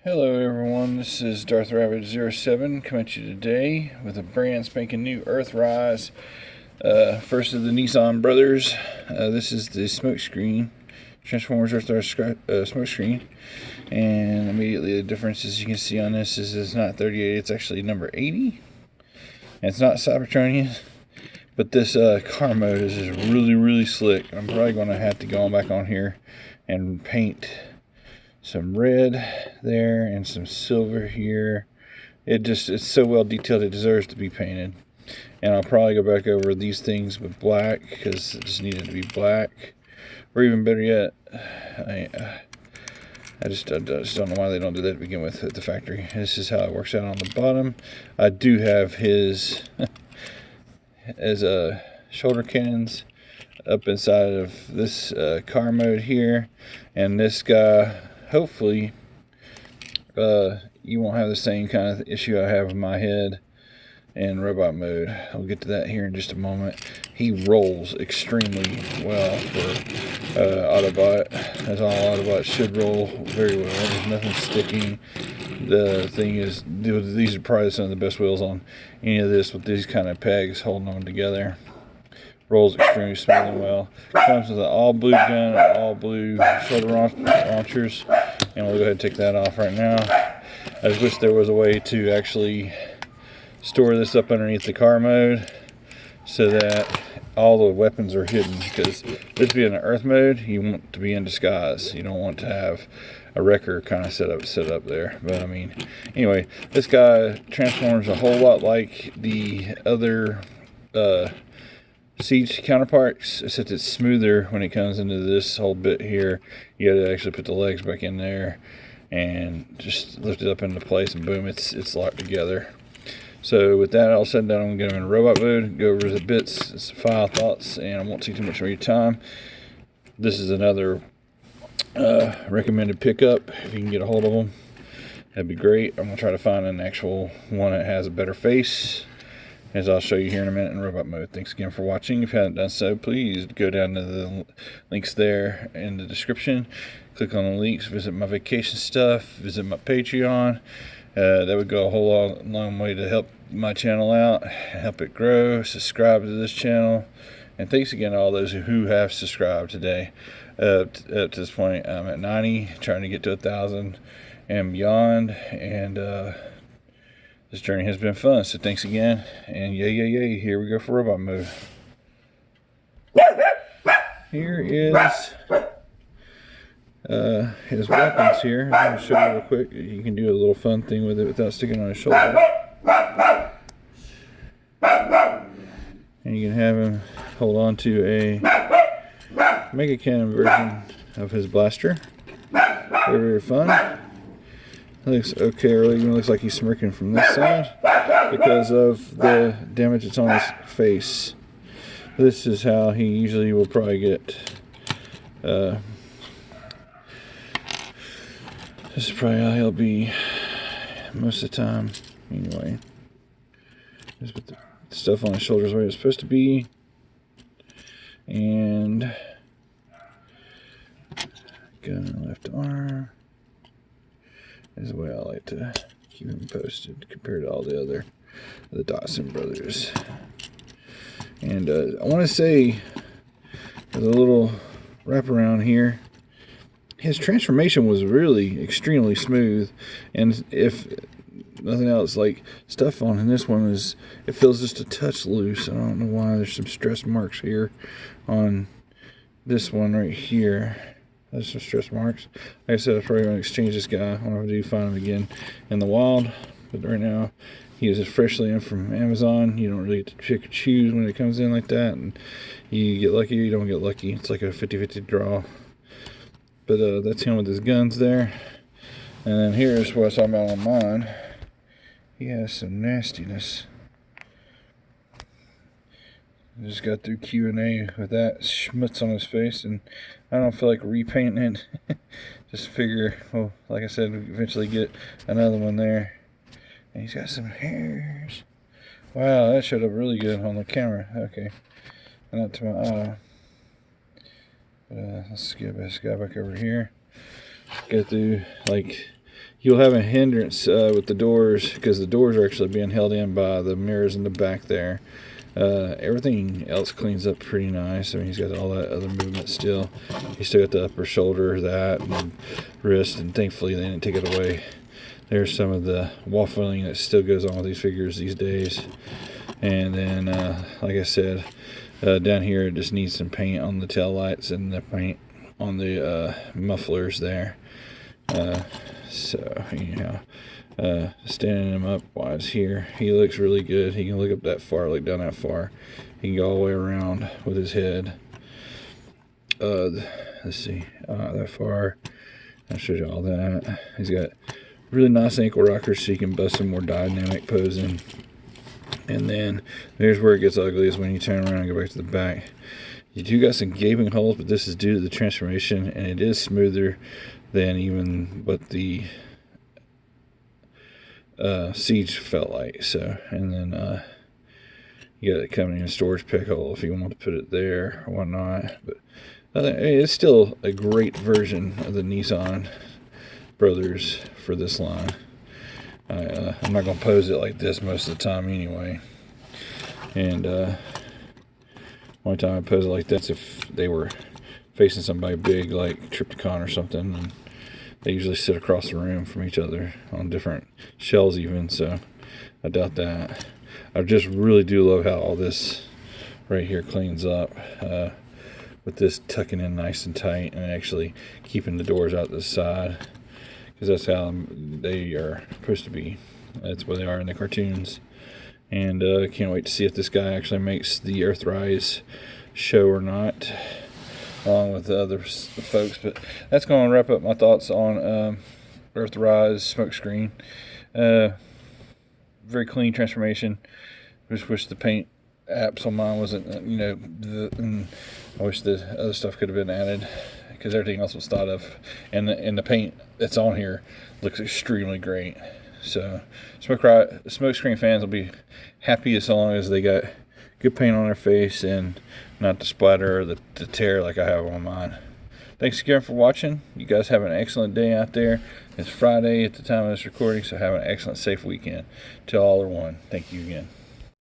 Hello everyone, this is Darth Rabbit 07 coming at you today with a brand spanking new Earthrise. First of the Nissan brothers. This is the Smokescreen, Transformers Earthrise Smokescreen. And immediately the difference, as you can see on this, is it's not 38, it's actually number 80. And it's not Cybertronian, but this car mode is just really slick. I'm probably going to have to go back on here and paint some red there and some silver here. It's so well detailed, it deserves to be painted. And I'll probably go back over these things with black because it just needed to be black. Or even better yet, I just don't know why they don't do that to begin with at the factory. This is how it works out on the bottom. I do have his as shoulder cannons up inside of this car mode here, and this guy, hopefully you won't have the same kind of issue I have in my head in robot mode. I'll get to that here in just a moment. He rolls extremely well for Autobot, as all Autobots should roll very well. There's nothing sticking. The thing is, these are probably some of the best wheels on any of this, with these kind of pegs holding them together. Rolls extremely smooth and well. Comes with an all blue gun and all blue shoulder launchers, and we'll go ahead and take that off right now. I just wish there was a way to actually store this up underneath the car mode so that all the weapons are hidden, because this being an earth mode, you want to be in disguise. You don't want to have a wrecker kind of set up there. But I mean, anyway, this guy transforms a whole lot like the other Siege counterparts, except it's smoother when it comes into this whole bit here. You got to actually put the legs back in there and just lift it up into place, and boom, it's locked together. So with that all said and done, I'm going to get them in robot mode, go over the bits, file thoughts, and I won't take too much of your time. This is another recommended pickup. If you can get a hold of them, that'd be great. I'm going to try to find an actual one that has a better face, as I'll show you here in a minute in robot mode. Thanks again for watching. If you haven't done so, please go down to the links there in the description. Click on the links, visit my vacation stuff, visit my Patreon. That would go a whole long way to help my channel out, help it grow. Subscribe to this channel. And thanks again to all those who have subscribed today. Up to this point, I'm at 90, trying to get to 1,000 and beyond. And this journey has been fun, so thanks again. And yay, here we go for robot mode. Here is his weapons here. I'm going to show you real quick. You can do a little fun thing with it without sticking on his shoulder. And you can have him hold on to a Mega Cannon version of his blaster. Very fun. Looks okay, or even looks like he's smirking from this side because of the damage that's on his face. This is how he usually will probably get. This is probably how he'll be most of the time. Anyway, just put the stuff on his shoulders where it's supposed to be, and gun in the left arm. Is the way I like to keep him posted compared to all the Dawson brothers. And I want to say, there's a little wraparound here. His transformation was really extremely smooth, and if nothing else, like stuff on this one it feels just a touch loose. I don't know why. There's some stress marks here on this one right here. There's some stress marks. Like I said, I'm probably going to exchange this guy when I do find him again in the wild. But right now, he is freshly in from Amazon. You don't really get to pick or choose when it comes in like that. And you get lucky or you don't get lucky. It's like a 50-50 draw. But that's him with his guns there. And then here's what I was talking about on mine. He has some nastiness. I just got through Q&A with that schmutz on his face, and I don't feel like repainting it. Just figure, well, like I said, eventually get another one there. And he's got some hairs. Wow, that showed up really good on the camera. Okay, not to my eye. Let's get this guy back over here. Go through, like, you'll have a hindrance with the doors, because the doors are actually being held in by the mirrors in the back there. Everything else cleans up pretty nice. I mean, he's got all that other movement still. He's still got the upper shoulder, that, and wrist, and thankfully they didn't take it away. There's some of the waffling that still goes on with these figures these days. And then, like I said, down here it just needs some paint on the tail lights and the paint on the mufflers there. So, anyhow, standing him up wise here, he looks really good. He can look up that far, look down that far. He can go all the way around with his head. Let's see, that far. I showed you all that. He's got really nice ankle rockers, so you can bust some more dynamic posing. And then there's where it gets ugly, is when you turn around and go back to the back. You do got some gaping holes, but this is due to the transformation, and it is smoother than even what the Siege felt like. So, and then you got it coming in a storage pick hole if you want to put it there or whatnot. But it's still a great version of the Nissan brothers for this line. I'm not going to pose it like this most of the time anyway. And one time I pose it like this if they were facing somebody big like Triptychon or something, and they usually sit across the room from each other on different shells even, so I doubt that. I just really do love how all this right here cleans up, with this tucking in nice and tight and actually keeping the doors out to the side, because that's how they are supposed to be. That's what they are in the cartoons. And I can't wait to see if this guy actually makes the Earthrise show or not, along with the other folks. But that's going to wrap up my thoughts on Earthrise Smokescreen. Very clean transformation. Just wish the paint apps on mine wasn't, and I wish the other stuff could have been added, because everything else was thought of, and the paint that's on here looks extremely great. So Smokescreen fans will be happy as long as they got good paint on their face and not the splatter or the tear like I have on mine. Thanks again for watching. You guys have an excellent day out there. It's Friday at the time of this recording, so have an excellent, safe weekend. Till all are one. Thank you again.